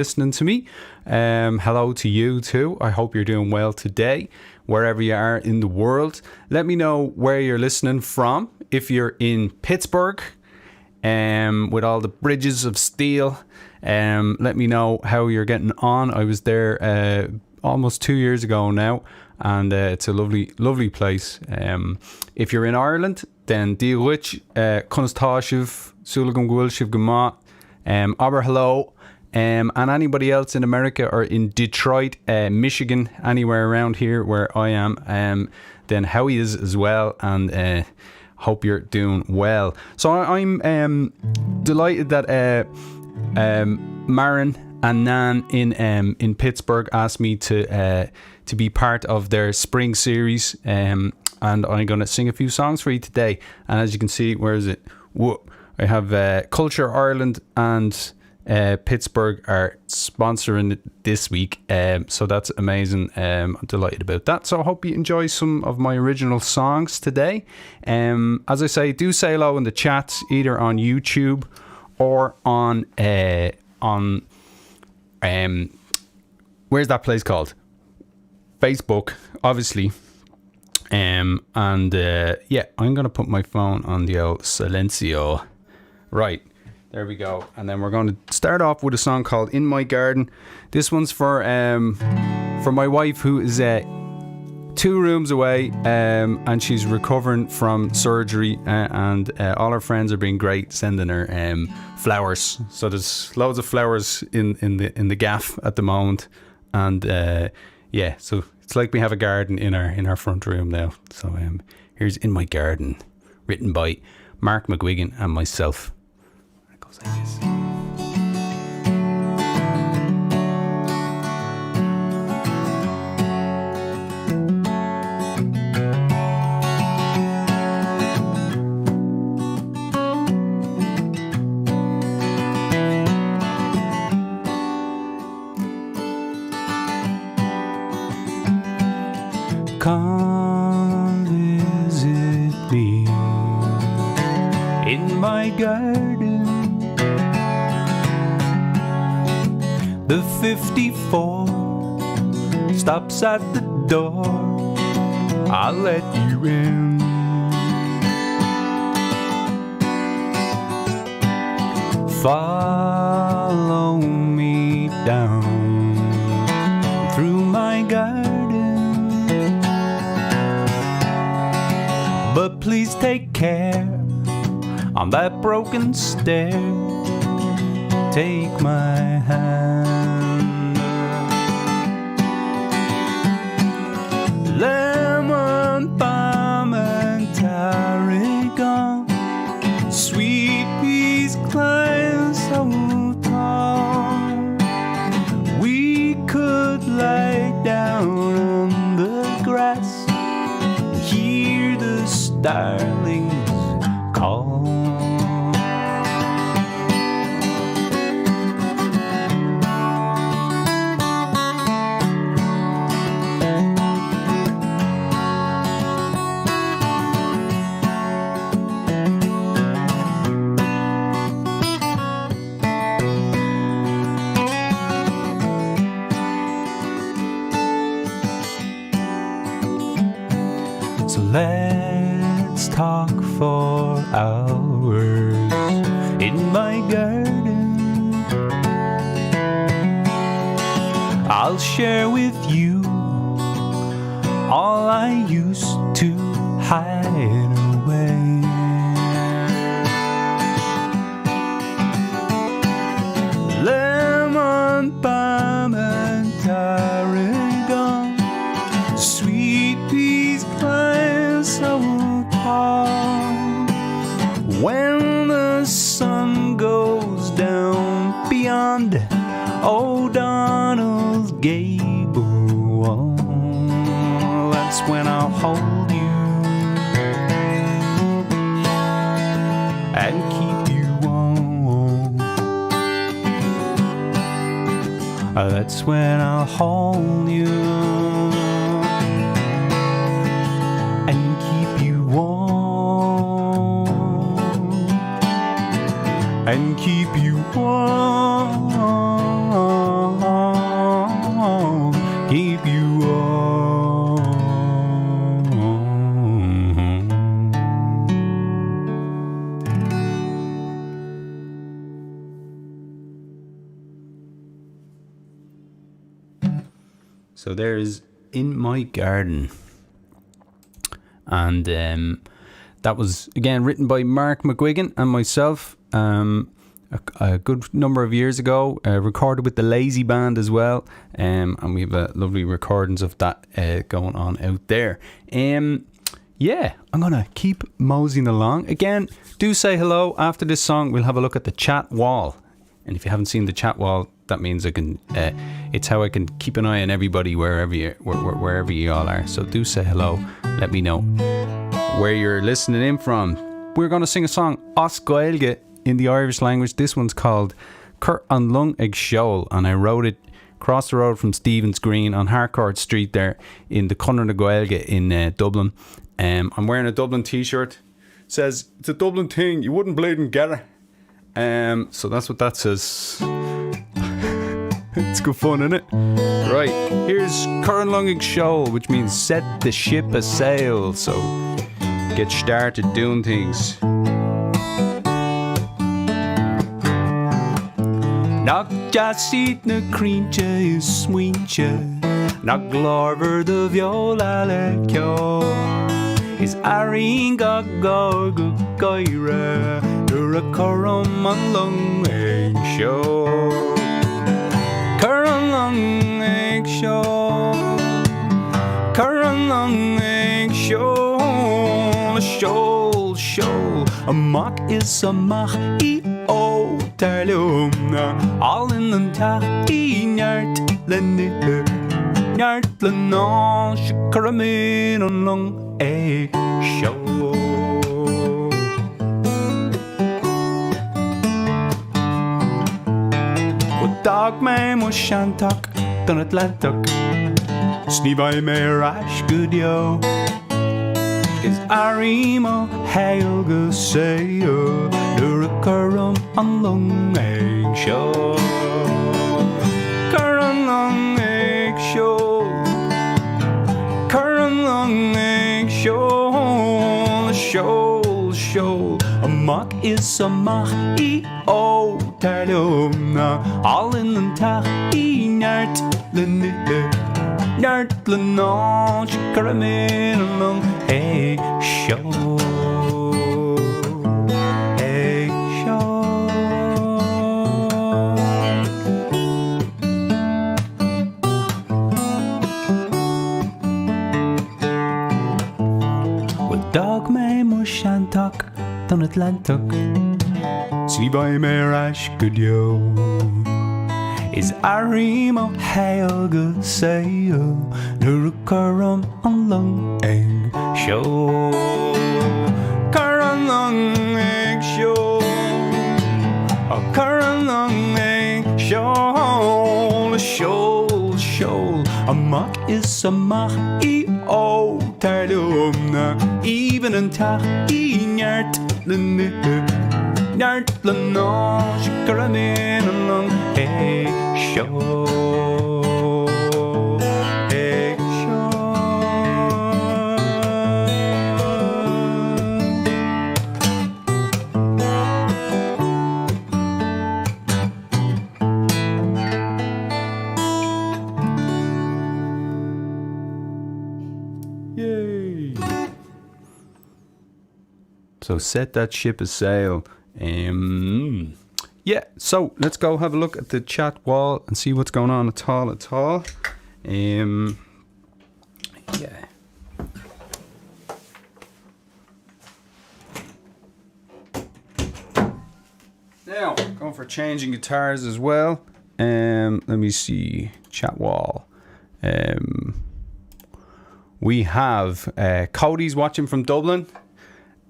listening to me. Hello to you too. I hope you're doing well today, wherever you are in the world. Let me know where you're listening from. If you're in Pittsburgh, with all the bridges of steel, let me know how you're getting on. I was there almost 2 years ago now, and it's a lovely place. If you're in Ireland, then Díl Witch, Conastashiv, Sulagum Gwilshiv Gama, Aber Hello, and anybody else in America or in Detroit, Michigan, anywhere around here where I am, then how he is as well, and hope you're doing well. So I'm delighted that Maren and Nan in Pittsburgh asked me to be part of their spring series, and I'm going to sing a few songs for you today. And as you can see, where is it? Whoa. I have Culture Ireland and Pittsburgh are sponsoring it this week, so that's amazing. I'm delighted about that. So I hope you enjoy some of my original songs today. As I say, do say hello in the chats, either on YouTube or on where's that place called? Facebook, obviously. And yeah, I'm gonna put my phone on the old silencio. Right, there we go. And then we're going to start off with a song called "In My Garden." This one's for my wife, who is 2 rooms away, and she's recovering from surgery, and all her friends are being great, sending her flowers. So there's loads of flowers in the gaff at the moment, and yeah, so it's like we have a garden in our front room now. So here's "In My Garden," written by Mark McGuigan and myself. It goes like this. Come visit me in my garden. The 54 stops at the door. I'll let you in. Follow me down through my garden, but please take care on that broken stair. Take my hand. Lemon balm and tarragon, sweet peas climb so tall. We could lie down on the grass, hear the starlings call. So let's talk for hours in my garden. I'll share with you all I used to hide away. Lemon balm and tarragon, sweet peas climb so tall. When the sun goes down beyond O'Donnell's gable wall, that's when I'll hold you and keep you warm. That's when I'll hold you and keep you warm, and keep you warm. So there's In My Garden. And that was, again, written by Mark McGuigan and myself a good number of years ago. Recorded with the Lazy Band as well. And we have lovely recordings of that going on out there. Yeah, I'm going to keep moseying along. Again, do say hello. After this song, we'll have a look at the chat wall. And if you haven't seen the chat wall, that means I can. It's how I can keep an eye on everybody wherever you all are. So do say hello. Let me know where you're listening in from. We're going to sing a song, Os Gaeilge, in the Irish language. This one's called Cur an Lung Ag Seol, and I wrote it across the road from Stephen's Green on Harcourt Street there in the Conor na Gaeilge in Dublin. I'm wearing a Dublin t-shirt. It says, it's a Dublin thing, you wouldn't bleed and get it. So that's what that says. It's good fun, isn't it? Right, here's Cur an Lung Ag Seol, which means set the ship a sail. So get started doing things. Nach jasit na crinche is swinche, nach glorver de viola le kyo. Is aringa gorgu goira, dura corum an lung egg show. Cur an lung egg show, cur an lung egg show, show. A mock is a mach o terlumna, all in the tach nyart lenite, nyart lenon, shikaramin on lung egg show. Dog me mo shantak dun Atlantic, sneeby me rash good yo. Is arimo hailga sayo, duracarum an lung egg show. Curran lung egg show, curran lung egg show, show. A mock is a mach o terlumna, all in the tach nyart lenite, nyart lenon, shikaramin along egg show. Dog me mo shantak dun Atlantic, see by me rash good yo. Is arimo hailga sayo, nurukarum an lung egg show. Curran lung egg show, a curran lung egg show, show. A mock is a mach o terlumna, even in tach nyart lenite, nyart lenon, shikaramin along egg show. Egg show. Yay! So set that ship a sail. Yeah, so let's go have a look at the chat wall and see what's going on at all. Yeah. Now, going for changing guitars as well. Let me see. Chat wall. We have Cody's watching from Dublin.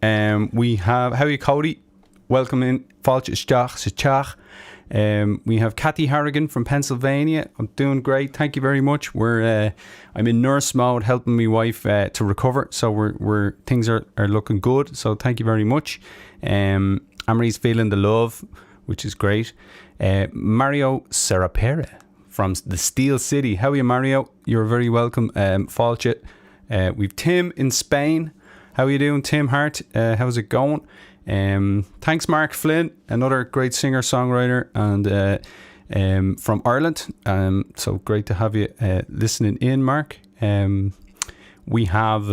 We have, how are you, Cody? Welcome in. We have Kathy Harrigan from Pennsylvania. I'm doing great. Thank you very much. I'm in nurse mode, helping my wife to recover. So we're things are looking good. So thank you very much. Amory's feeling the love, which is great. Mario Serapere from the Steel City. How are you, Mario? You're very welcome. Falchet. We've Tim in Spain. How are you doing, Tim Hart? How's it going? Thanks, Mark Flynn, another great singer-songwriter, and from Ireland. So great to have you listening in, Mark. We have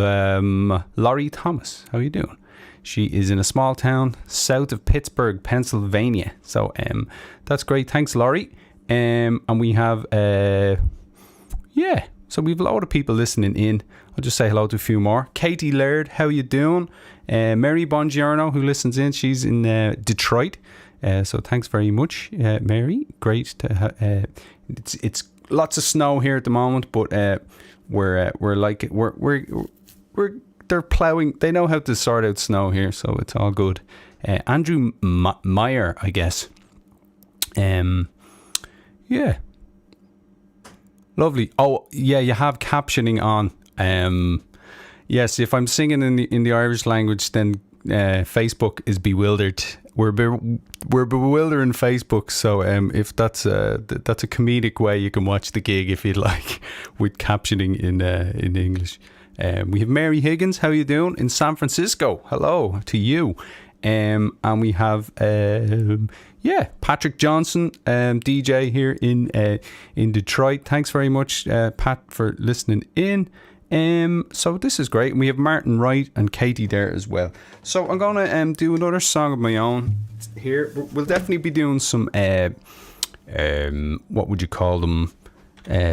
Laurie Thomas. How are you doing? She is in a small town south of Pittsburgh, Pennsylvania. So that's great. Thanks, Laurie. And we have, so we have a lot of people listening in. I'll just say hello to a few more. Katie Laird, how you doing? Mary Bongiorno, who listens in, she's in Detroit. So thanks very much, Mary. Great to it's lots of snow here at the moment, but we're they're plowing. They know how to sort out snow here, so it's all good. Andrew Meyer, I guess. Yeah. Lovely. Oh, yeah, you have captioning on. Yes, if I'm singing in the Irish language, then Facebook is bewildered. We're bewildering Facebook. So if that's a comedic way, you can watch the gig if you'd like, with captioning in English. We have Mary Higgins. How you doing in San Francisco? Hello to you. And we have Patrick Johnson, DJ here in Detroit. Thanks very much, Pat, for listening in. So this is great. And we have Martin Wright and Katie there as well. So I'm gonna do another song of my own here. We'll definitely be doing some what would you call them?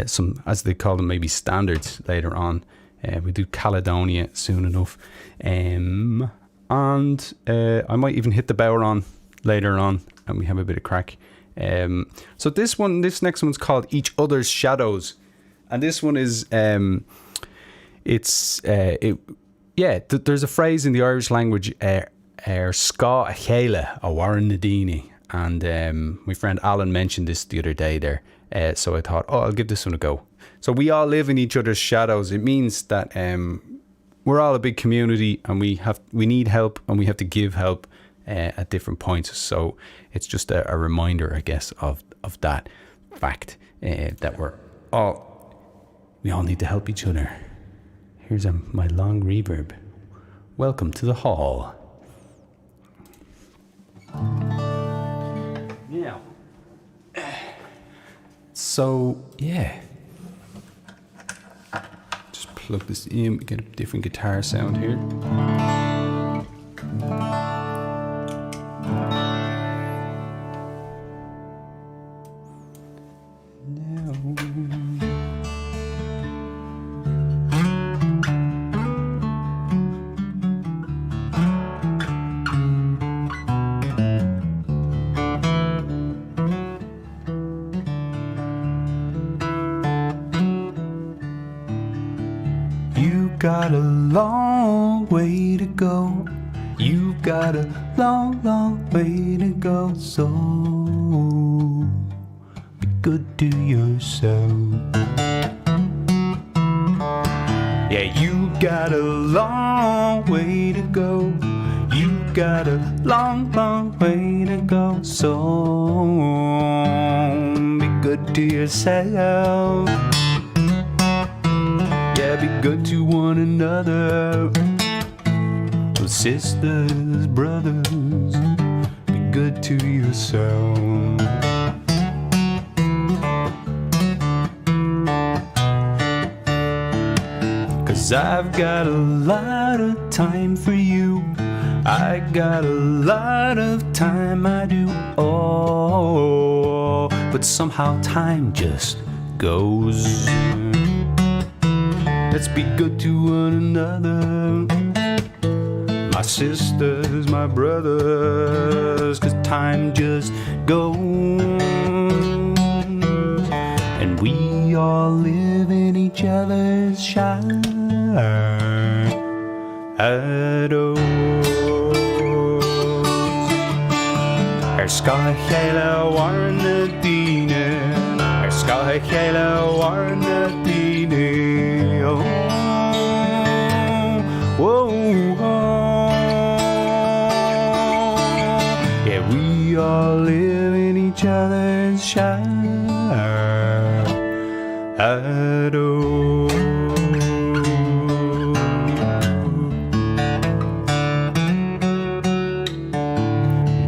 Some, as they call them, maybe standards later on. We do Caledonia soon enough. And I might even hit the Bowron later on, and we have a bit of crack. So this next one's called Each Other's Shadows, and this one is there's a phrase in the Irish language, Ska Chéile a Warren Nadini, and my friend Alan mentioned this the other day there. So I thought, I'll give this one a go. So we all live in each other's shadows. It means that we're all a big community, and we need help, and we have to give help at different points. So it's just a reminder, I guess, of that fact, that we all need to help each other. Here's my long reverb. Welcome to the hall. Yeah. So yeah. Just plug this in. We get a different guitar sound here. Got a long way to go. You've got a long, long way to go. So be good to yourself. Yeah, you got a long way to go. You got a long, long way to go. So be good to yourself. Yeah, be good to one another. Sisters, brothers, be good to yourself. Cause I've got a lot of time for you. I got a lot of time, I do. Oh, but somehow time just goes. Let's be good to one another. My sisters, my brothers, cause time just goes. And we all live in each other's shadows. Ska Chéile Warren Nadini, Ska Chéile Warren Nadini. Whoa, yeah, we all live in each other's shadows.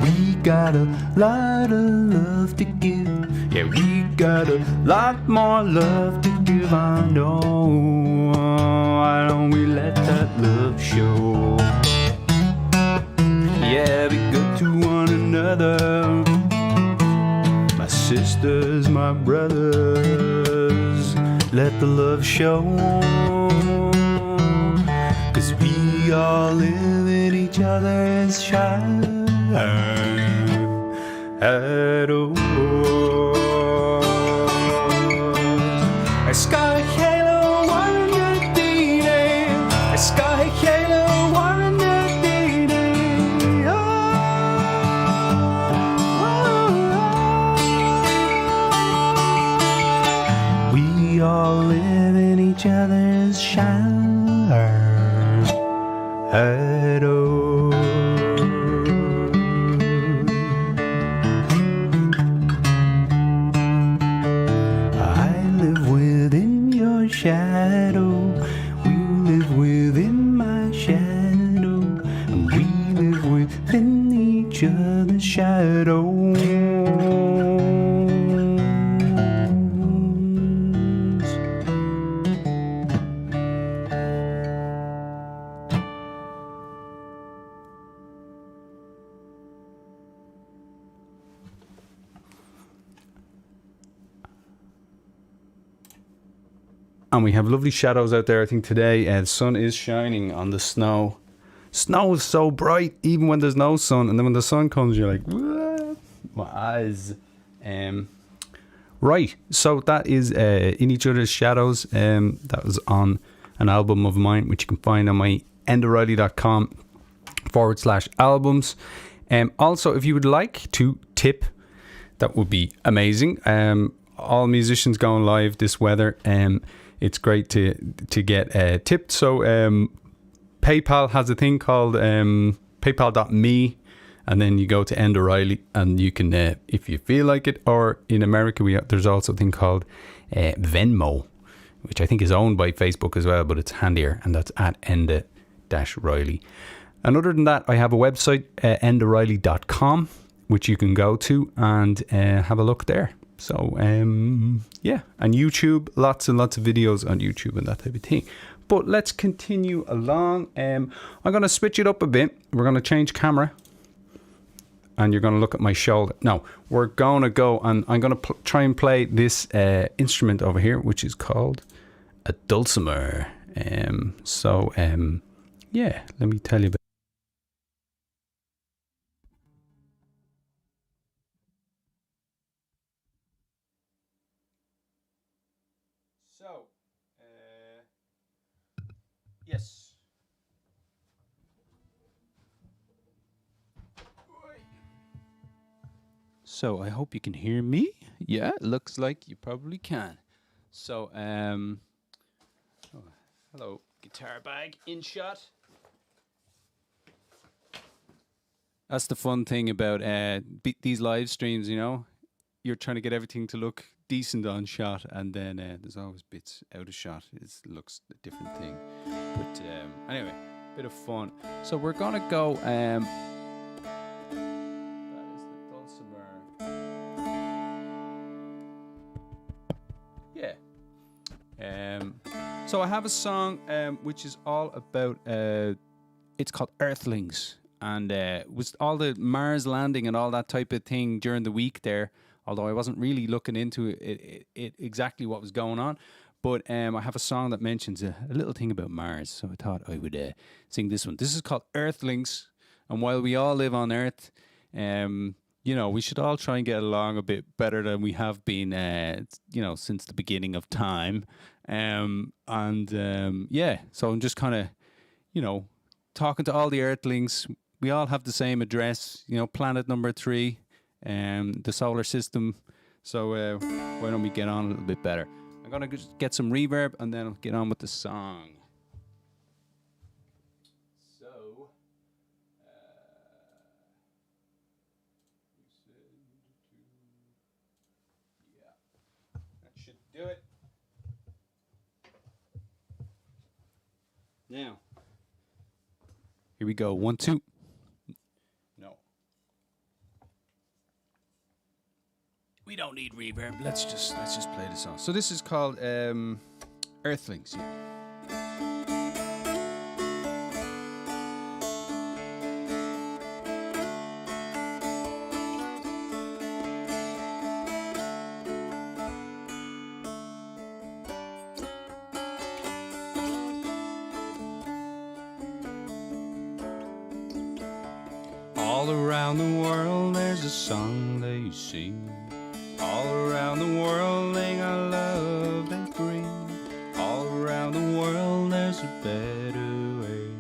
We got a lot of love to give. Yeah, got a lot more love to give, I know. Why don't we let that love show? Yeah, be good to one another, my sisters, my brothers. Let the love show, 'cause we all live in each other's shadow. A sky halo, one day, a sky halo, one day. We all live in each other's shadow. Shadow, we live within my shadow, and we live within each other's shadow. And we have lovely shadows out there, I think, today. The sun is shining on the snow. Snow is so bright, even when there's no sun. And then when the sun comes, you're like, what? My eyes. Right, so that is In Each Other's Shadows. That was on an album of mine, which you can find on my endoriley.com/albums. Also, if you would like to tip, that would be amazing. All musicians going live this weather. It's great to get tipped. So PayPal has a thing called paypal.me, and then you go to End O'Reilly, and you can, if you feel like it, or in America there's also a thing called Venmo, which I think is owned by Facebook as well, but it's handier, and that's at Enda-Riley. And other than that, I have a website, endoriley.com, which you can go to and have a look there. So, yeah, and YouTube, lots and lots of videos on YouTube and that type of thing. But let's continue along. I'm going to switch it up a bit. We're going to change camera, and you're going to look at my shoulder. No, we're going to go, and I'm going to try and play this instrument over here, which is called a dulcimer. Yeah, let me tell you about. Yes. So I hope you can hear me. Yeah, it looks like you probably can. So, hello, guitar bag in shot. That's the fun thing about these live streams, you know. You're trying to get everything to look decent on shot, and then there's always bits out of shot. It looks a different thing. But anyway, bit of fun. So we're gonna go. That is the dulcimer. Yeah. So I have a song which is all about. It's called Earthlings, and was all the Mars landing and all that type of thing during the week there. Although I wasn't really looking into it exactly what was going on. But I have a song that mentions a little thing about Mars. So I thought I would sing this one. This is called Earthlings. And while we all live on Earth, we should all try and get along a bit better than we have been, since the beginning of time. So I'm just kind of, talking to all the Earthlings. We all have the same address, planet number 3. The solar system. So why don't we get on a little bit better? I'm gonna just get some reverb, and then I'll get on with the song. So that should do it. Now, here we go. 1, 2. No. We don't need reverb. Let's just play the song. So this is called Earthlings. Yeah. All around the world there's a song they sing. All around the world they got love they bring. All around the world there's a better way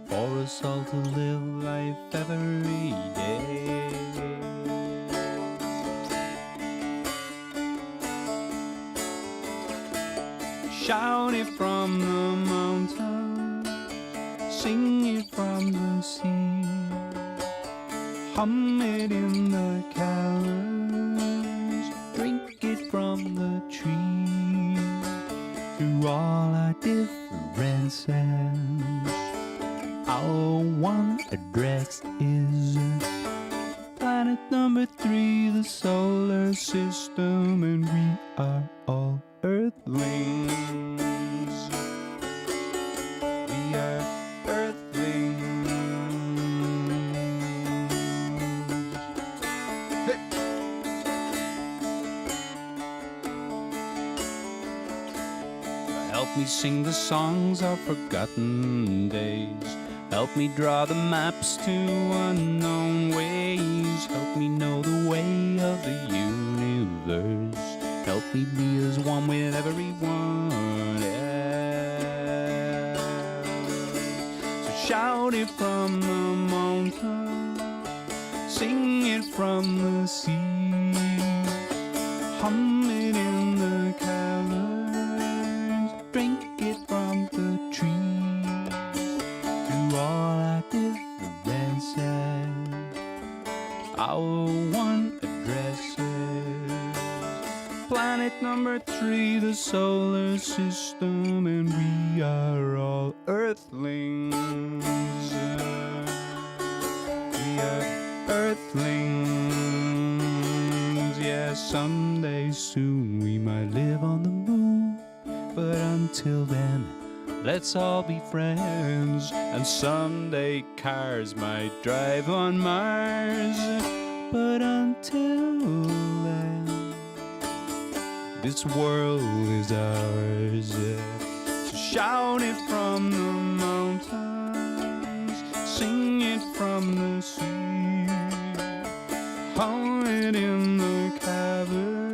for us all to live life every day. Shout it from the mountain, sing it from the sea, hum it in the caverns, drink it from the tree. Through all our differences, our one address is planet number 3, the solar system, and we are all Earthlings. We are Earthlings. Help me sing the songs of forgotten days. Help me draw the maps to unknown ways. Help me know the way of the universe. Help me be as one with everyone else. So shout it from the mountain, sing it from the sea, hum it in the caverns, drink it from the trees. Through all our differences, our one addresses. Planet number 3, the solar system, and we are all Earthlings. We are Earthlings. Yeah, someday soon we might live on the moon, but until then, let's all be friends. And someday cars might drive on Mars, but until then, this world is ours. So shout it from the mountains, sing it from the sea, hum it in the caverns,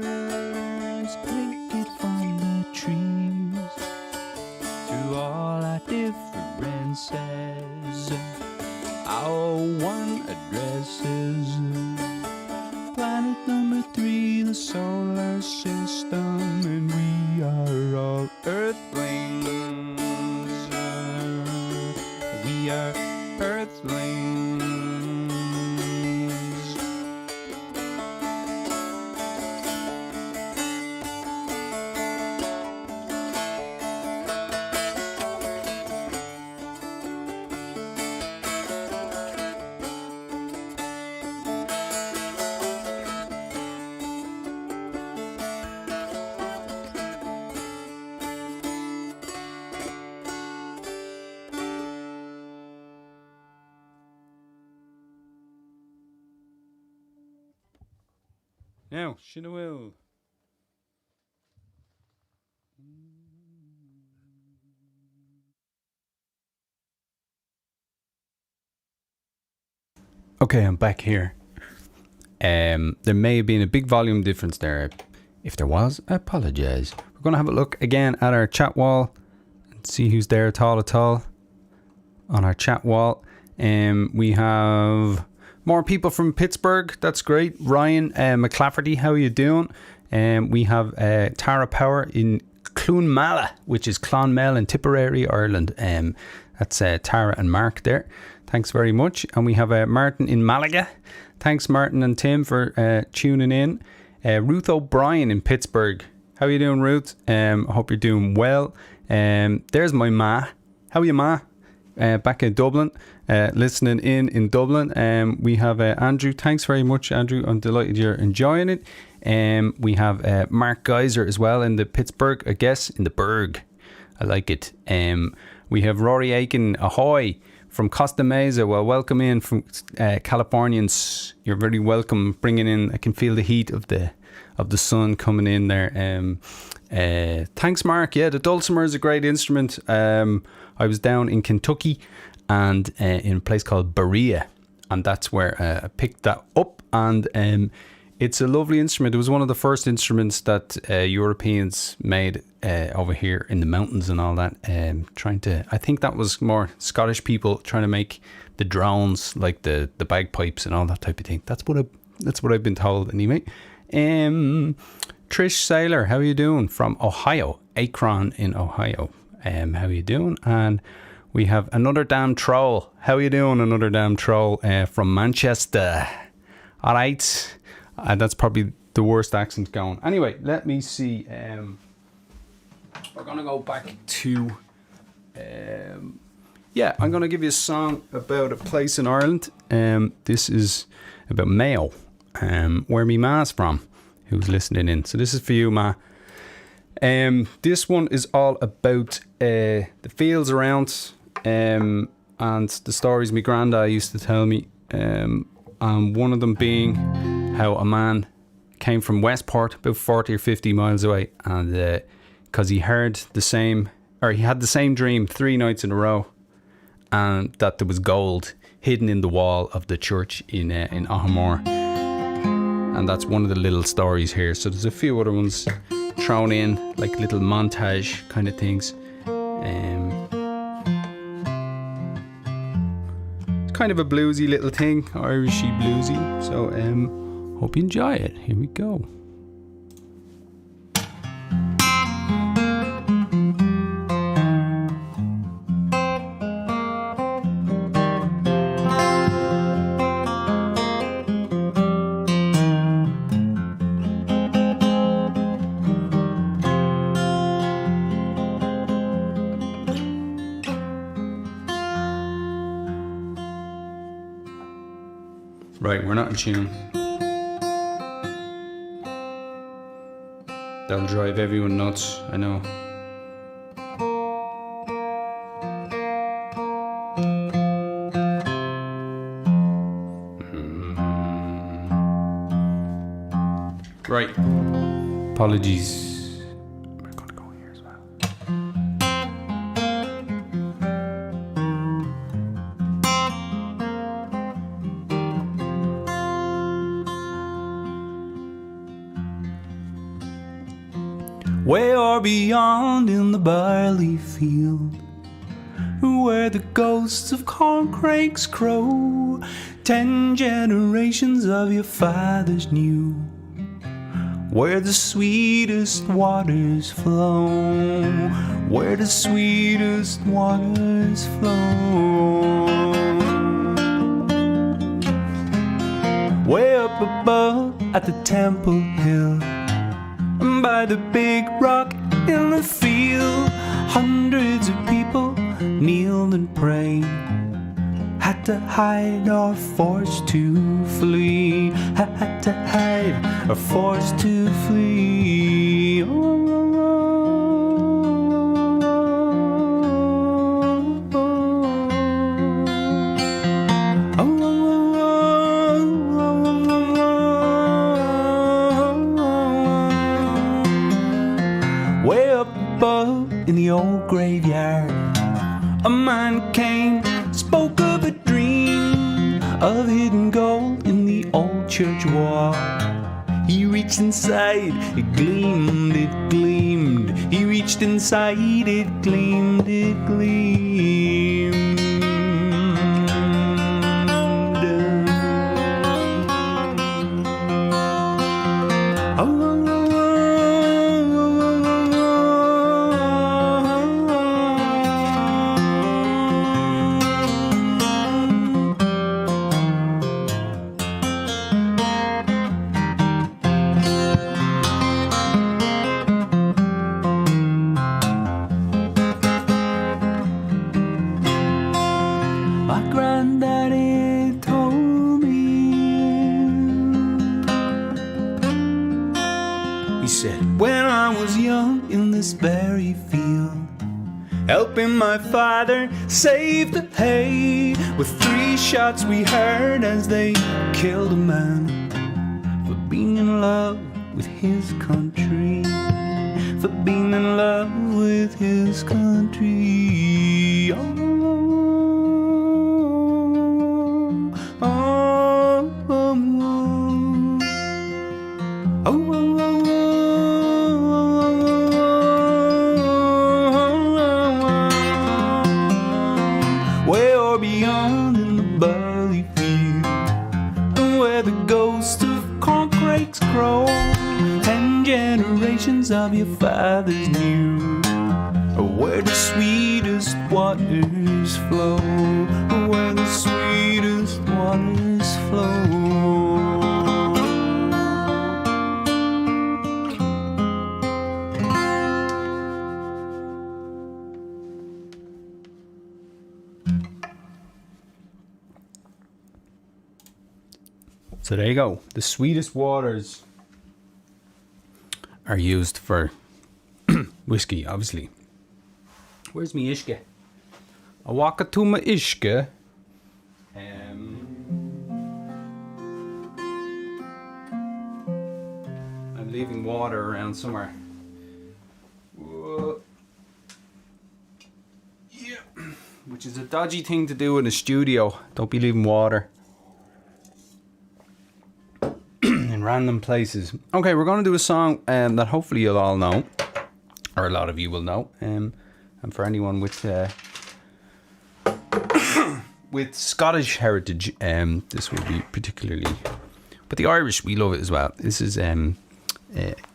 drink it from the trees. Through all our differences, our one addresses. Planet number 3, the solar system, and we are all Earthlings. We are Earthlings. Now, Shinawil. Okay, I'm back here. There may have been a big volume difference there. If there was, I apologize. We're going to have a look again at our chat wall and see who's there at all on our chat wall. We have more people from Pittsburgh. That's great. Ryan McClafferty, how are you doing? We have Tara Power in Clonmala, which is Clonmel in Tipperary, Ireland. That's Tara and Mark there. Thanks very much. And we have Martin in Malaga. Thanks, Martin and Tim, for tuning in. Ruth O'Brien in Pittsburgh. How are you doing, Ruth? I hope you're doing well. There's my ma. How are you, ma? back in Dublin, listening in Dublin. We have Andrew. Thanks very much, Andrew. I'm delighted you're enjoying it. We have Mark Geyser as well in the Pittsburgh, I guess, in the Berg. I like it. We have Rory Aiken, ahoy, from Costa Mesa. Well, welcome in from Californians. You're very welcome. Bringing in, I can feel the heat of the sun coming in there. Thanks, Mark. Yeah, the dulcimer is a great instrument. I was down in Kentucky and in a place called Berea, and that's where I picked that up. And it's a lovely instrument. It was one of the first instruments that Europeans made over here in the mountains and all that. I think that was more Scottish people trying to make the drones, like the bagpipes and all that type of thing. That's what I've been told anyway. Trish Saylor, how are you doing? From Ohio, Akron in Ohio. How are you doing? And we have Another Damn Troll. How are you doing, Another Damn Troll, from Manchester? All right. That's probably the worst accent going. Anyway, let me see. We're going to go back to... I'm going to give you a song about a place in Ireland. This is about Mayo, where me ma's from, who's listening in. So this is for you, ma. This one is all about the fields around and the stories my granddad used to tell me. And one of them being how a man came from Westport, about 40 or 50 miles away, and because he had the same dream 3 nights in a row, and that there was gold hidden in the wall of the church in Ahamore. And that's one of the little stories here. So there's a few other ones thrown in, like little montage kind of things. It's kind of a bluesy little thing, Irishy bluesy. So hope you enjoy it. Here we go. Right, we're not in tune. That'll drive everyone nuts, I know. Right, apologies. We're gonna go here as well. Way or beyond in the barley field, where the ghosts of corncrakes crow, 10 generations of your fathers knew, where the sweetest waters flow, where the sweetest waters flow. Way up above at the Temple Hill, by the big rock in the field, hundreds of people kneeled and prayed, had to hide or forced to flee, had to hide or forced to flee. In the old graveyard, a man came, spoke of a dream of hidden gold in the old church wall. He reached inside, it gleamed, it gleamed. He reached inside, it gleamed, it gleamed. was young in this very field, helping my father save the hay. With 3 shots we heard as they killed a man for being in love with his country, for being in love with his country. Oh, oh, oh, oh, oh, oh. Beyond in the barley field, where the ghost of corncrakes grow, 10 generations of your fathers knew where the sweetest waters flow, where the sweetest waters flow. So there you go. The sweetest waters are used for whiskey, obviously. Where's my ishke? I walk to my ishke. I'm leaving water around somewhere. Whoa. Yeah. Which is a dodgy thing to do in a studio. Don't be leaving water in random places. Okay, we're going to do a song that hopefully you'll all know, or a lot of you will know, and for anyone with with Scottish heritage, this will be particularly, but the Irish, we love it as well. This is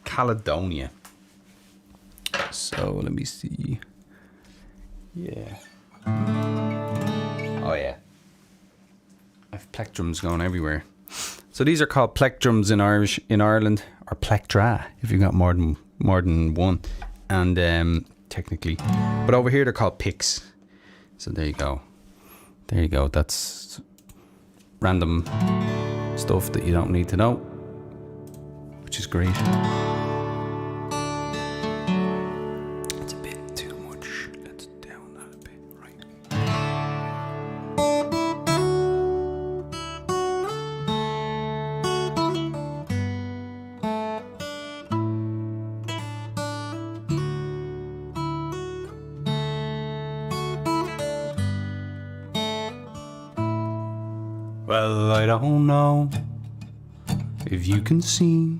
Caledonia. So let me see. Yeah. Oh yeah. I've plectrums going everywhere. So these are called plectrums in Ireland, or plectra if you got more than one, and technically, but over here they're called picks. So there you go. There you go. That's random stuff that you don't need to know, which is great. It's a bit too much. Let's down that a bit, right? Well, I don't know if you can see.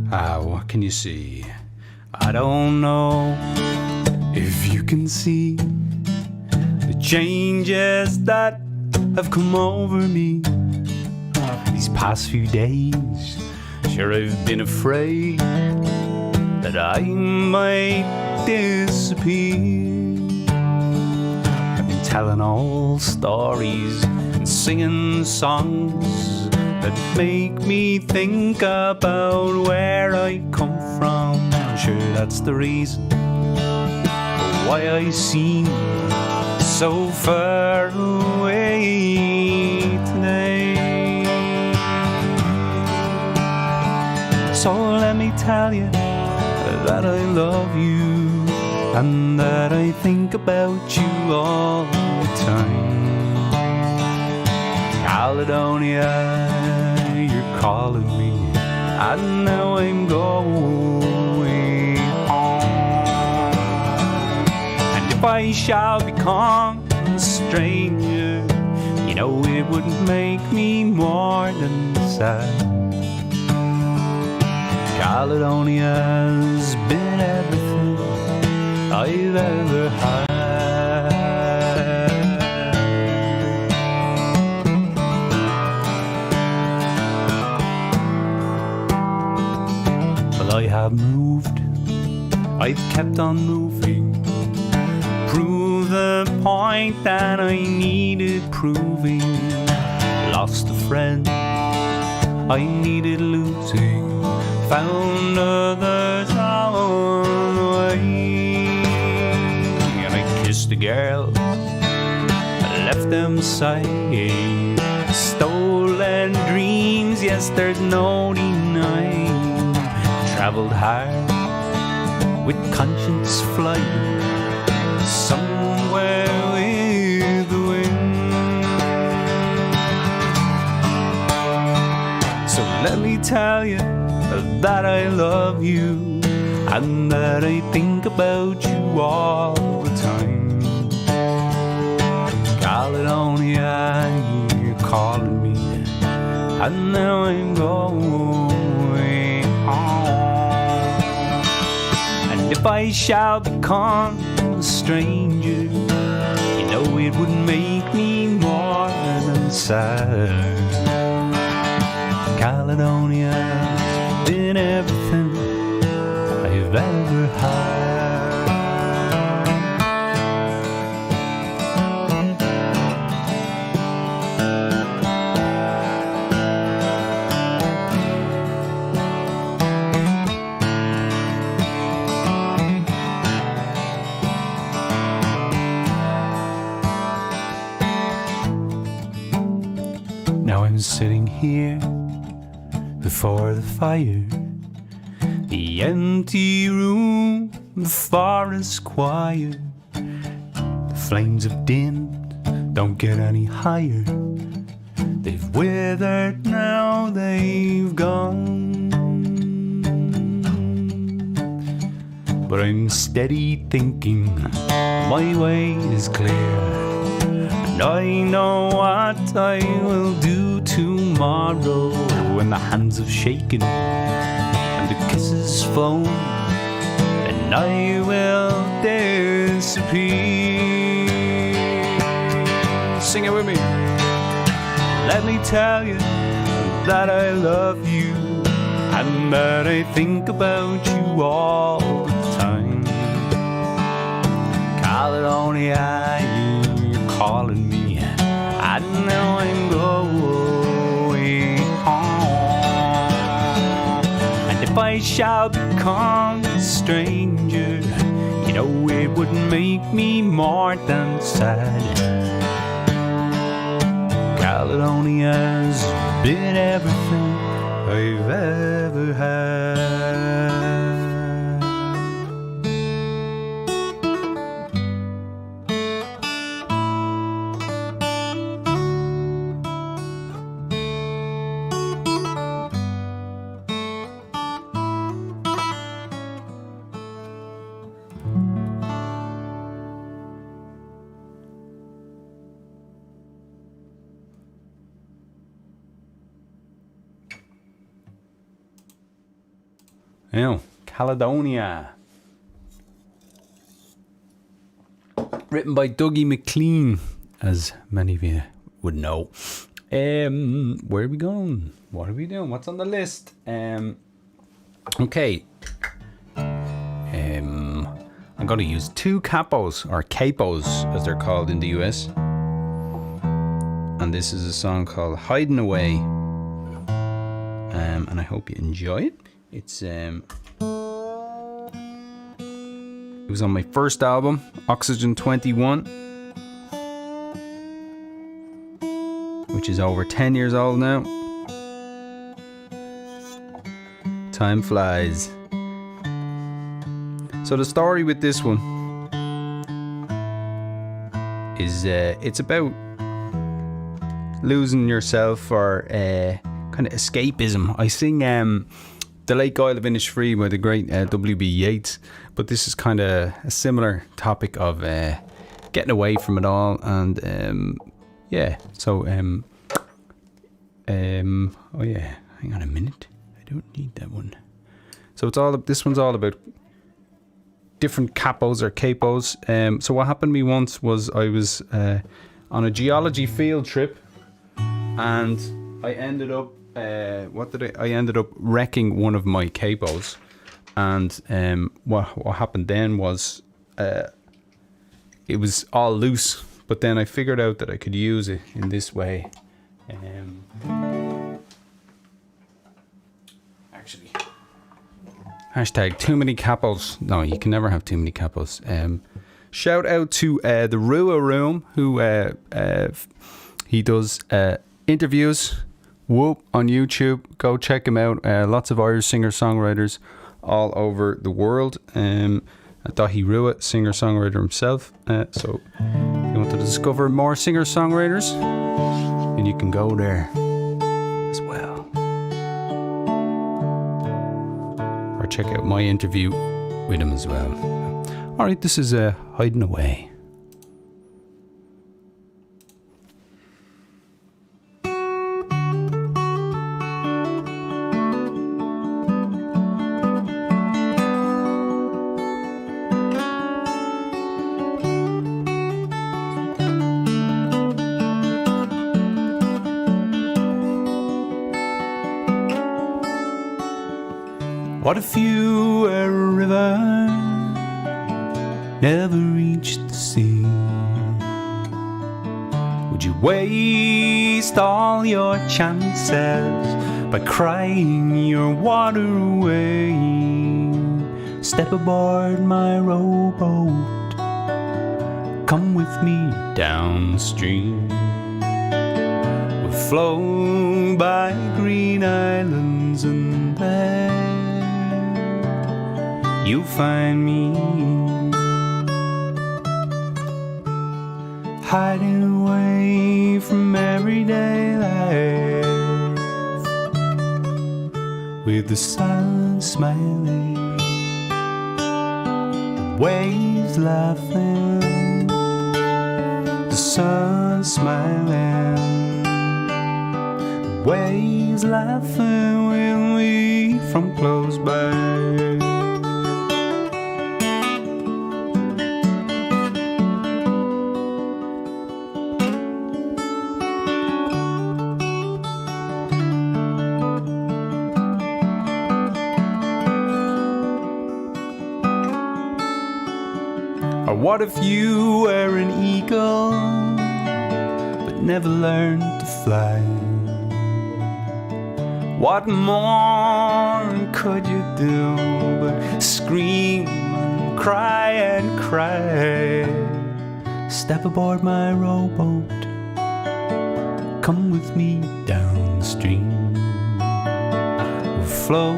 What can you see? I don't know if you can see the changes that have come over me these past few days. Sure, I've been afraid that I might disappear. Telling all stories and singing songs that make me think about where I come from. I'm sure that's the reason why I seem so far away today. So let me tell you that I love you, and that I think about you all the time. Caledonia, you're calling me, and now I'm going home. And if I shall become a stranger, you know it wouldn't make me more than sad. Caledonia's been everything I've ever had. Well, I have moved, I've kept on moving, prove the point that I needed proving. Lost a friend I needed losing, found others on the way. The girl, I left them sighing. Stolen dreams, yes, there's no denying. Travelled high with conscience flying somewhere with the wind. So let me tell you that I love you and that I think about you all the time. Caledonia, you're calling me, and now I'm going home. And if I shall become a stranger, you know it would make me more than sad. Caledonia's been everything I've ever had. Now I'm sitting here before the fire, the empty room, the forest quiet. The flames have dimmed, don't get any higher. They've withered, now they've gone. But I'm steady thinking, my way is clear, and I know what I will do tomorrow when the hands have shaken and the kisses flown, and I will disappear. Sing it with me. Let me tell you that I love you and that I think about you all the time. Caledonia, you're calling me, and now I'm going home. And if I shall become a stranger, you know it would make me more than sad. Caledonia's been everything I've ever had. Yeah, Caledonia. Written by Dougie MacLean, as many of you would know. Where are we going? What are we doing? What's on the list? Okay. I'm going to use two capos, or capos as they're called in the US. And this is a song called Hiding Away. And I hope you enjoy it. It was on my first album, Oxygen 21, which is over 10 years old now. Time flies. So the story with this one is it's about losing yourself or kind of escapism. I sing The Lake Isle of Innisfree by the great W.B. Yeats, but this is kind of a similar topic of getting away from it all, and oh yeah, hang on a minute, I don't need that one. So this one's all about different capos or capos. So what happened to me once was I was on a geology field trip, and I ended up I ended up wrecking one of my capos, and what happened then was it was all loose, but then I figured out that I could use it in this way. Actually, hashtag too many capos. No, you can never have too many capos. Shout out to the Rua Room, who he does interviews. Whoop on YouTube, go check him out. Lots of Irish singer-songwriters all over the world. Dahi Rua, singer-songwriter himself. So if you want to discover more singer-songwriters, then you can go there as well. Or check out my interview with him as well. Alright, this is Hiding Away. What if you were a river, never reached the sea? Would you waste all your chances by crying your water away? Step aboard my rowboat, come with me downstream. We'll flow by green islands and there you'll find me hiding away from everyday life, with the sun smiling, the waves laughing, the sun smiling, the waves laughing with me from close by. Or what if you were an eagle, but never learned to fly? What more could you do but scream and cry and cry? Step aboard my rowboat, come with me downstream. We'll flow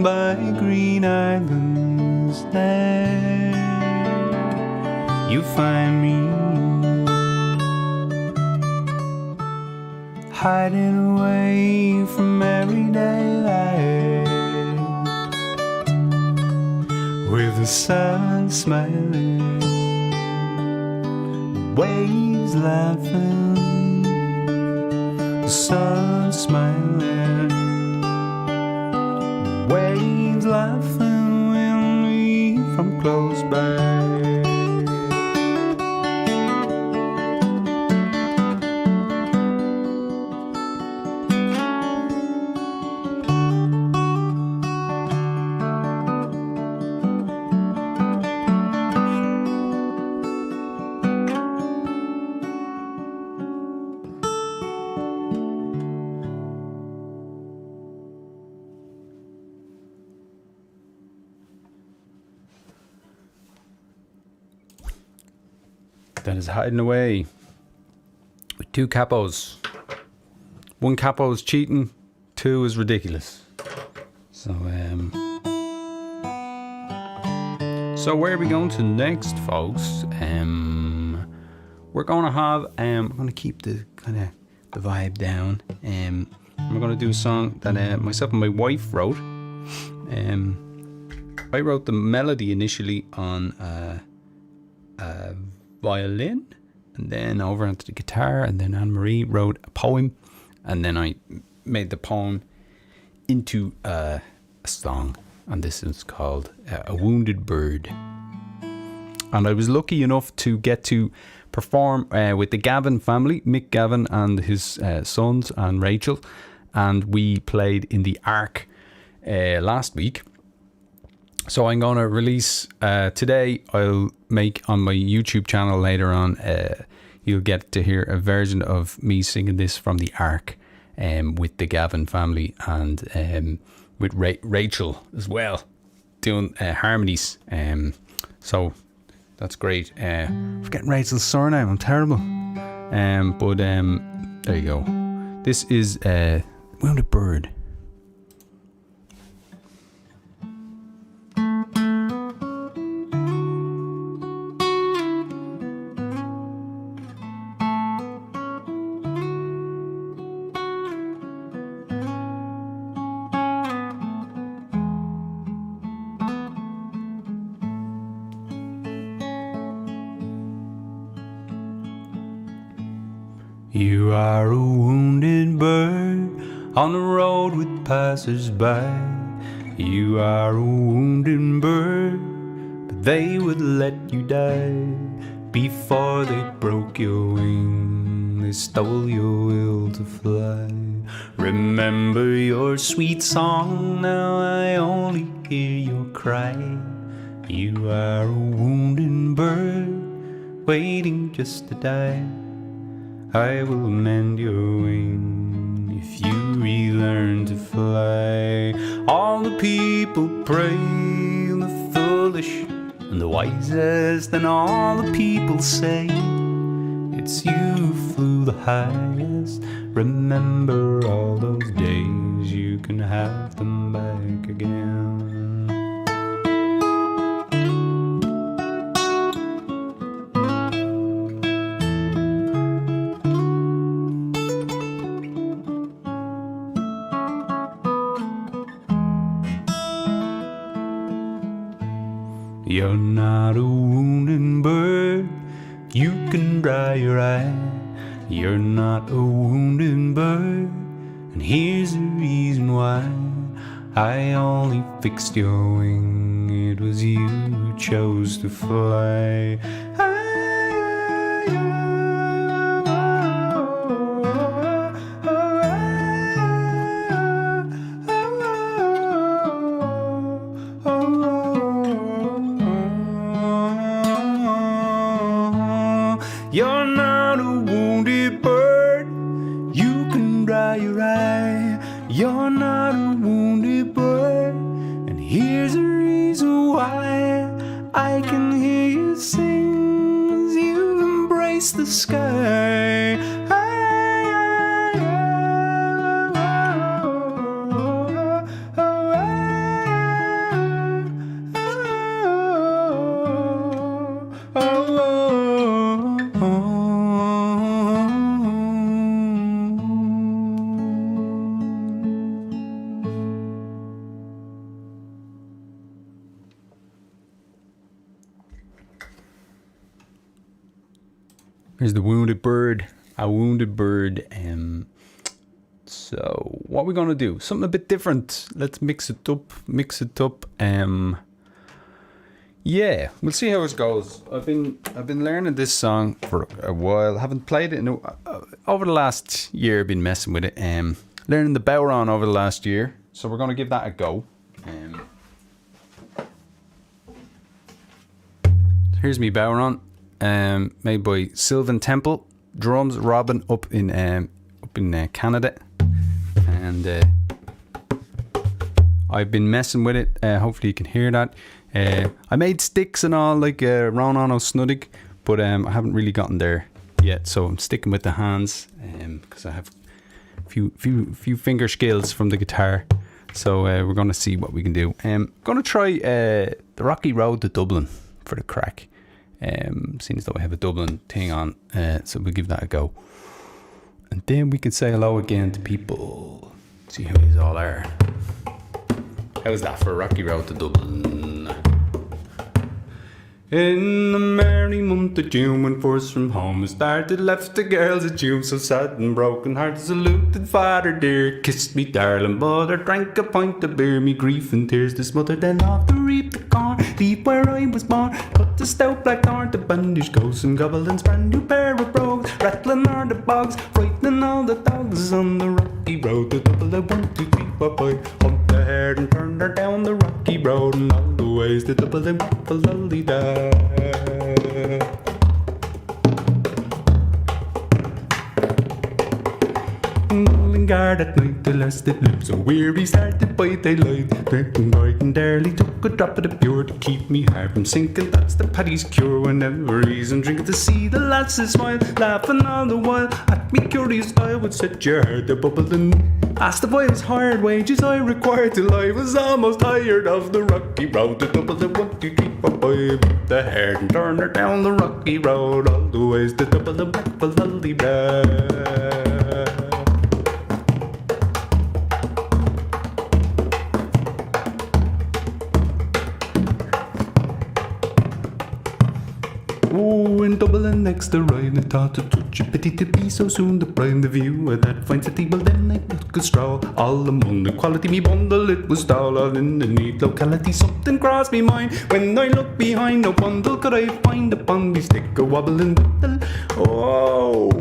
by green islands there you find me hiding away from everyday life, with the sun smiling, the waves laughing, the sun smiling, the waves laughing with me from close by. That is Hiding Away with two capos. One capo is cheating, two is ridiculous. So where are we going to next, folks? We're going to have we're going to keep the kind of the vibe down. We're going to do a song that myself and my wife wrote. I wrote the melody initially on violin, and then over onto the guitar, and then Anne-Marie wrote a poem, and then I made the poem into a song, and this is called A Wounded Bird. And I was lucky enough to get to perform with the Gavin family, Mick Gavin and his sons and Rachel, and we played in the Ark last week. So I'm going to release today. I'll make on my YouTube channel later on. You'll get to hear a version of me singing this from the Ark, with the Gavin family and with Rachel as well, doing harmonies. So that's great. I'm forgetting Rachel's surname. I'm terrible. But there you go. This is Wounded Bird. You are a wounded bird on the road with passers-by. You are a wounded bird, but they would let you die. Before they broke your wing, they stole your will to fly. Remember your sweet song, now I only hear your cry. You are a wounded bird, waiting just to die. I will mend your wing if you relearn to fly. All the people pray, the foolish and the wisest, and all the people say it's you who flew the highest. Remember all those days, you can have them back again. You're not a wounded bird, you can dry your eye. You're not a wounded bird, and here's the reason why. I only fixed your wing, it was you who chose to fly. You're not a wounded bird, you can dry your eye. You're not a wounded bird, and here's the reason why. I can hear you sing as you embrace the sky. Here's the wounded bird, a wounded bird. So what we're gonna do? Something a bit different. Let's mix it up. Yeah, we'll see how it goes. I've been learning this song for a while. Haven't played it over the last year. I've been messing with it. Learning the Bowron over the last year. So we're gonna give that a go. Here's me Bowron. Made by Sylvan Temple, drums Robin up in Canada, and I've been messing with it. Hopefully you can hear that. I made sticks and all like Ronan O'Snuddig, but I haven't really gotten there yet. So I'm sticking with the hands because I have a few finger skills from the guitar. So we're gonna see what we can do. Gonna try the Rocky Road to Dublin for the crack. Seeing as though I have a Dublin thing on, so we'll give that a go, and then we can say hello again to people, see who these all are. How's that for Rocky Road to Dublin? In the merry month of June, when first from home started, left the girls at June, so sad and broken heart. Saluted father dear, kissed me darling mother, drank a pint of beer, me grief and tears to smother. Then off to reap the corn, deep where I was born, cut the stout black thorn to bandage ghosts and goblins, brand new pair of brogues, rattling on the bogs, frightening all the dogs on the rocky road to Dublin. 1, 2, 3, 4, 5, humped the herd and turned her down the rocky road, and all the ways to Dublin, lolly da. Guard at night, the last that lived so weary started by daylight. Drinking bright and early, took a drop of the pure to keep me heart from sinking. That's the paddy's cure. Whenever I'm drinking to see the lasses smile, laughing all the while at me curious style would set your heart a bubbling. Asked if I was hired wages I required till I was almost tired of the rocky road to Dublin. 1, 2, 3, 4, 5. The herd and turn her down the rocky road all the ways to Dublin. Lolly da. Oh, in Dublin next to Ryan, I thought to touch a pity to be so soon to prime the view of that fine city. Well, then I took a stroll all among the quality me bundle. It was all in the neat locality. Something crossed me mind when I looked behind. No bundle could I find upon me stick a wobbling diddle. Oh,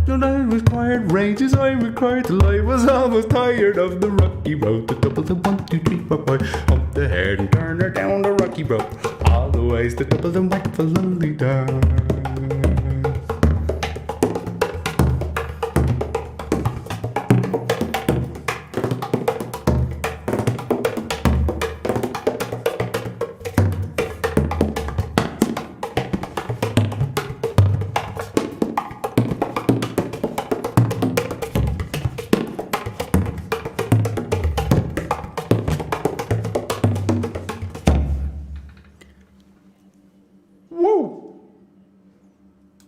and I required rages, I required till I was almost tired of the rocky road. The double the 1, 2, 3, 4, 5, up the head and turn her down the rocky road. All the ways the double the whack for lonely down.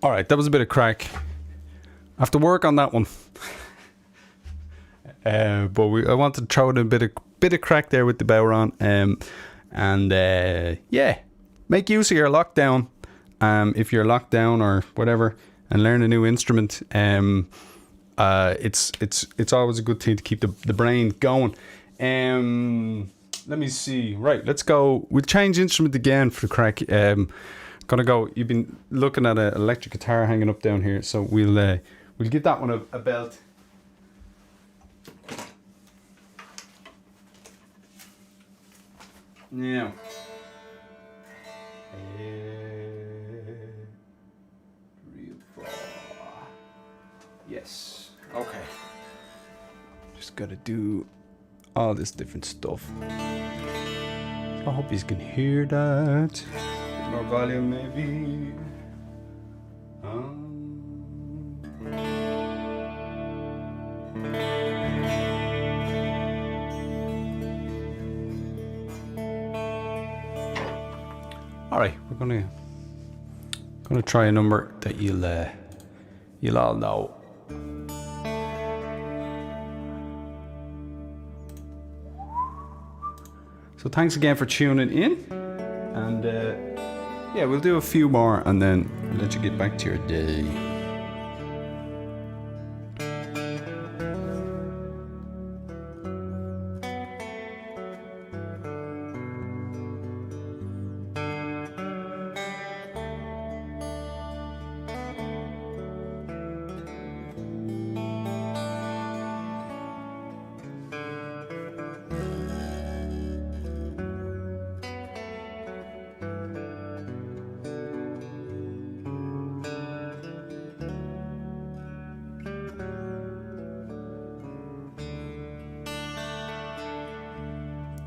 All right, that was a bit of crack. I have to work on that one. But I wanted to throw in a bit of crack there with the Bowron. Yeah, make use of your lockdown. If you're locked down or whatever, and learn a new instrument. It's always a good thing to keep the brain going. Let me see. Right, let's go. We'll change instrument again for the crack. Gonna go. You've been looking at an electric guitar hanging up down here, so we'll give that one a belt. Now, yes. Okay. Just gotta do all this different stuff. I hope you can hear that. More volume, maybe. All right, we're gonna try a number that you'll all know. So thanks again for tuning in, and yeah, we'll do a few more and then let you get back to your day.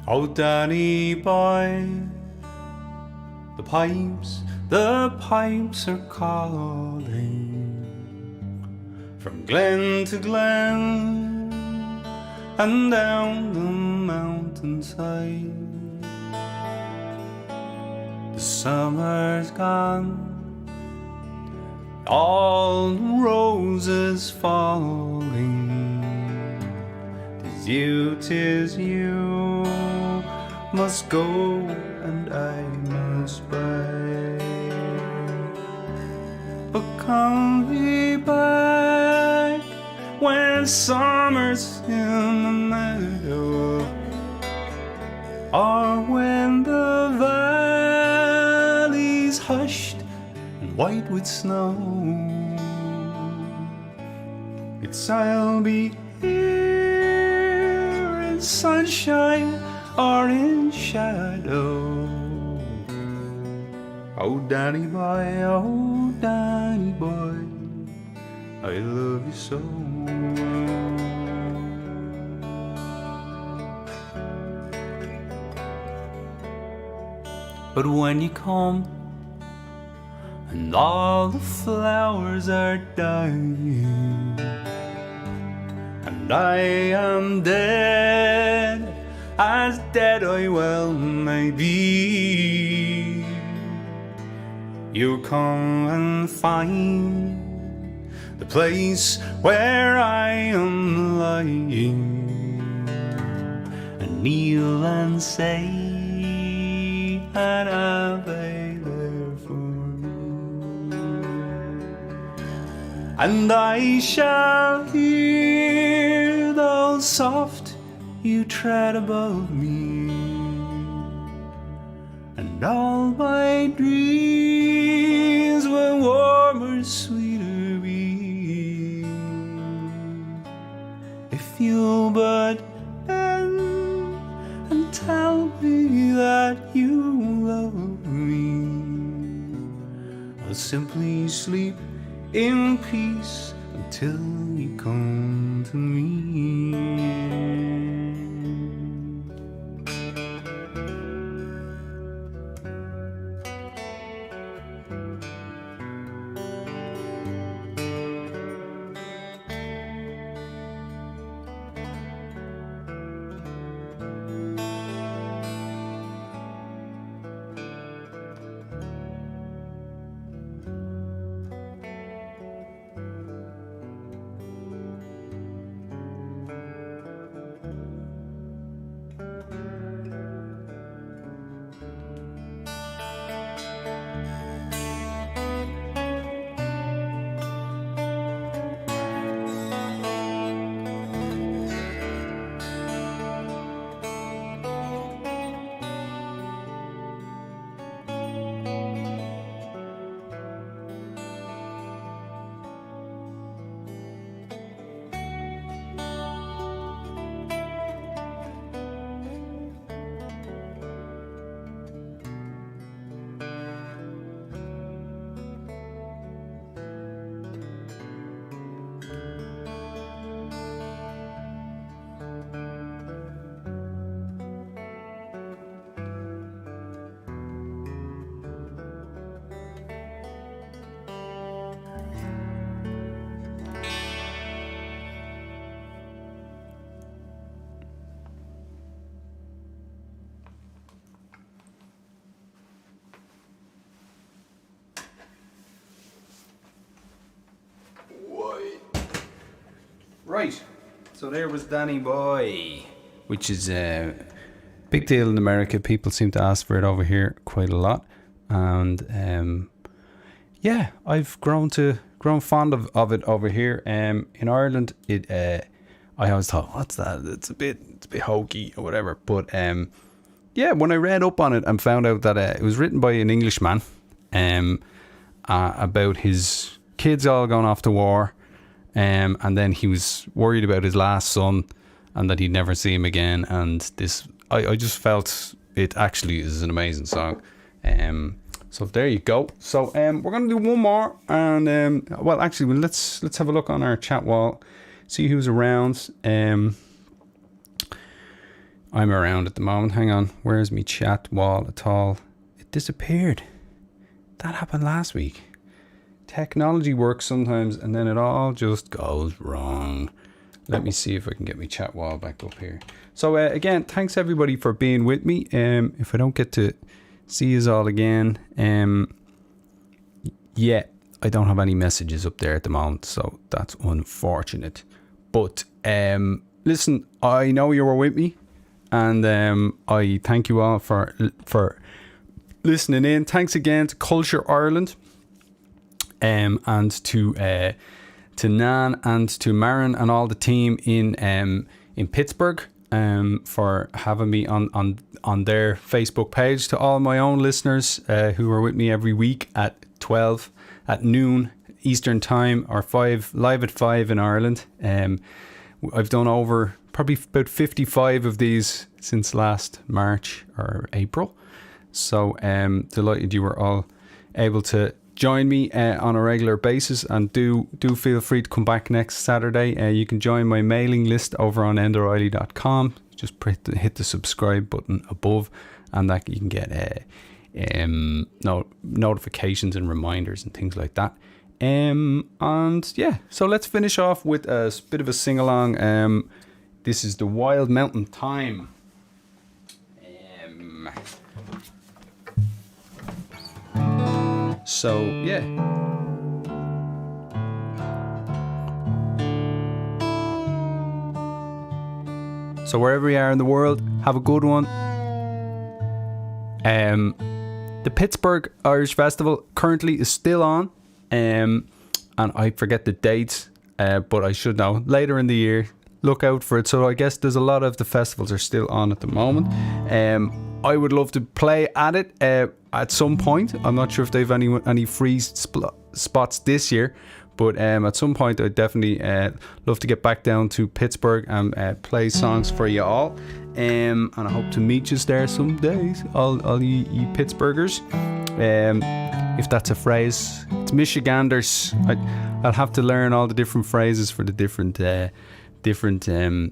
Oh, Danny boy, the pipes are calling from glen to glen and down the mountainside. The summer's gone, all the roses falling. 'Tis you must go and I must bide. But come me back when summer's in the meadow, or when the valley's hushed and white with snow. It's I'll be here in sunshine or in shadow. Oh, Danny boy, I love you so. But when you come and all the flowers are dying, and I am dead, as dead I well may be, you come and find the place where I am lying, and kneel and say an Ave there for me. and I shall hear though soft you tread above me, and all my dreams will warmer, sweeter be, if you'll but bend and tell me that you love me. I'll simply sleep in peace until you come to me. Right, so there was Danny Boy, which is a big deal in America. People seem to ask for it over here quite a lot, and yeah, I've grown fond of it over here. In Ireland, I always thought, what's that? It's a bit hokey or whatever. But yeah, when I read up on it and found out that it was written by an Englishman, about his kids all going off to war. And then he was worried about his last son and that he'd never see him again. And this, I just felt it actually is an amazing song. So there you go. So we're going to do one more. And well, actually, let's have a look on our chat wall, see who's around. I'm around at the moment. Hang on. Where's my chat wall at all? It disappeared. That happened last week. Technology works sometimes and then it all just goes wrong. Let me see if I can get my chat wall back up here. So again, thanks everybody for being with me. If I don't get to see you all again, yeah, I don't have any messages up there at the moment, so that's unfortunate. But listen, I know you were with me, and I thank you all for listening in. Thanks again to Culture Ireland. And to Nan and to Marin and all the team in Pittsburgh for having me on their Facebook page. To all my own listeners who are with me every week at 12 at noon Eastern time, or live at 5 in Ireland. I've done over probably about 55 of these since last March or April. So delighted you were all able to join me on a regular basis, and do feel free to come back next Saturday. You can join my mailing list over on enderiley.com. Just hit the subscribe button above, and that you can get notifications and reminders and things like that. And yeah, so let's finish off with a bit of a sing-along. This is the Wild Mountain Thyme. So, yeah. So wherever you are in the world, have a good one. The Pittsburgh Irish Festival currently is still on. and I forget the dates, but I should know later in the year. Look out for it. So I guess there's a lot of the festivals are still on at the moment. I would love to play at it at some point. I'm not sure if they've any free spots this year, but at some point I'd definitely love to get back down to Pittsburgh and play songs for you all. And I hope to meet you there some days, all you Pittsburghers. If that's a phrase, it's Michiganders. I'll have to learn all the different phrases for the different I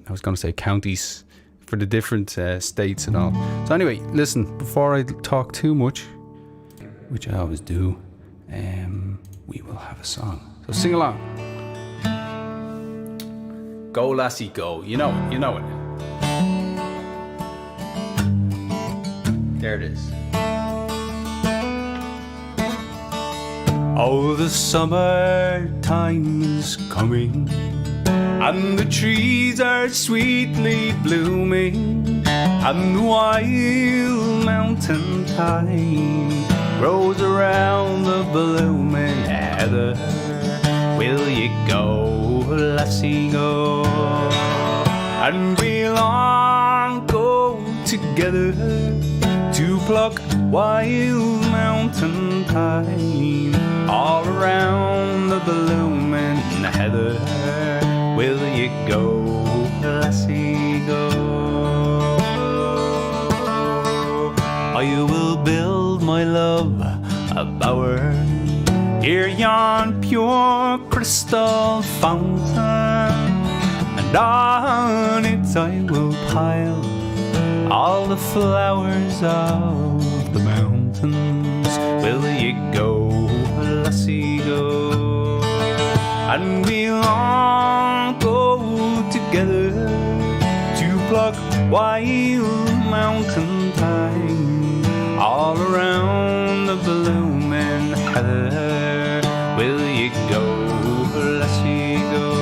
was going to say counties, for the different states and all. So anyway, listen, before I talk too much, which I always do, we will have a song. So sing along. Go lassie go. You know it. There it is. Oh, the summertime is coming, and the trees are sweetly blooming, and the wild mountain thyme grows around the blooming heather. Will you go, lassie, go? And we'll all go together to pluck wild mountain thyme all around the blooming heather. Will you go, lassie, go? I will build my love a bower near yon pure crystal fountain, and on it I will pile all the flowers of the mountains. Will you go, lassie, go? And we'll all go together to pluck wild mountain thyme all around the blooming heather. Will you go, lassie, go?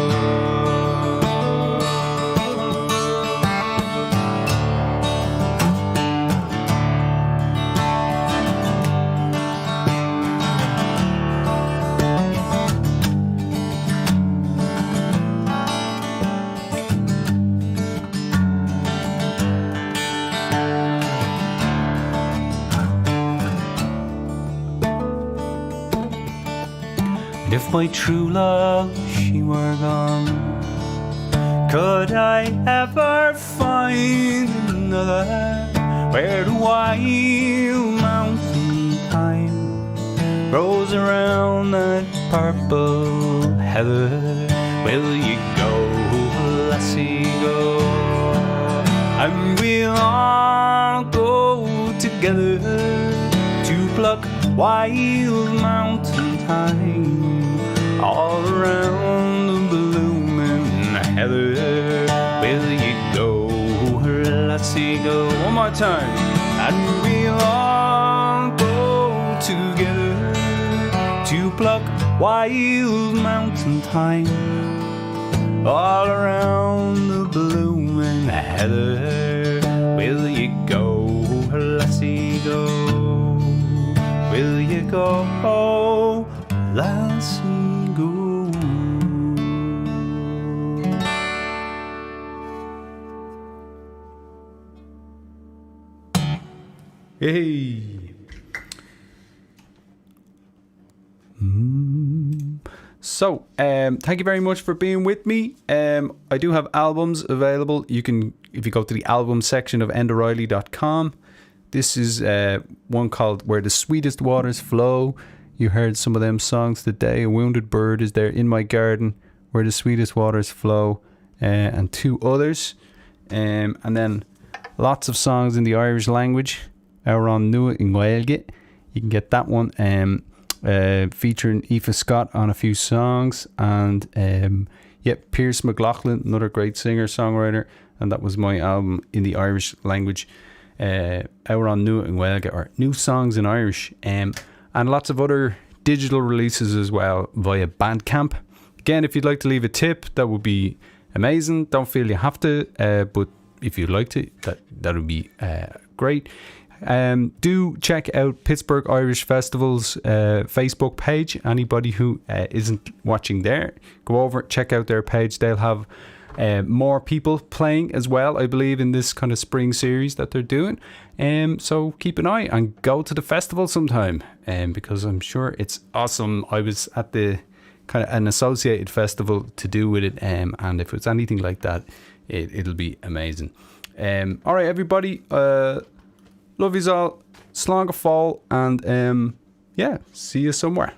If my true love, she were gone, could I ever find another where the wild mountain thyme grows around that purple heather? Will you go, lassie, go? And we'll all go together to pluck wild mountain thyme all around the blooming heather. Will you go, lassie, go? One more time. And we'll all go together to pluck wild mountain thyme all around the blooming heather. Will you go, lassie, go? Will you go, lassie, go? Hey. So, thank you very much for being with me. I do have albums available. You can, if you go to the album section of endoriley.com. This is one called Where the Sweetest Waters Flow. You heard some of them songs today. A Wounded Bird is there, In My Garden, Where the Sweetest Waters Flow, and two others. And then lots of songs in the Irish language. Aron Nua in Gaeilge. You can get that one featuring Aoife Scott on a few songs. And Pierce McLaughlin, another great singer-songwriter. And that was my album in the Irish language. Aron Nua in Gaeilge, or New Songs in Irish. And lots of other digital releases as well via Bandcamp. Again, if you'd like to leave a tip, that would be amazing. Don't feel you have to, but if you'd like to, that would be great. Do check out Pittsburgh Irish Festival's Facebook page. Anybody who isn't watching there, go over, check out their page. They'll have more people playing as well, I believe, in this kind of spring series that they're doing. So keep an eye and go to the festival sometime, because I'm sure it's awesome. I was at the kind of an associated festival to do with it, and if it's anything like that, it'll be amazing. All right, everybody, love yous all, slán go fóill, and yeah, see you somewhere.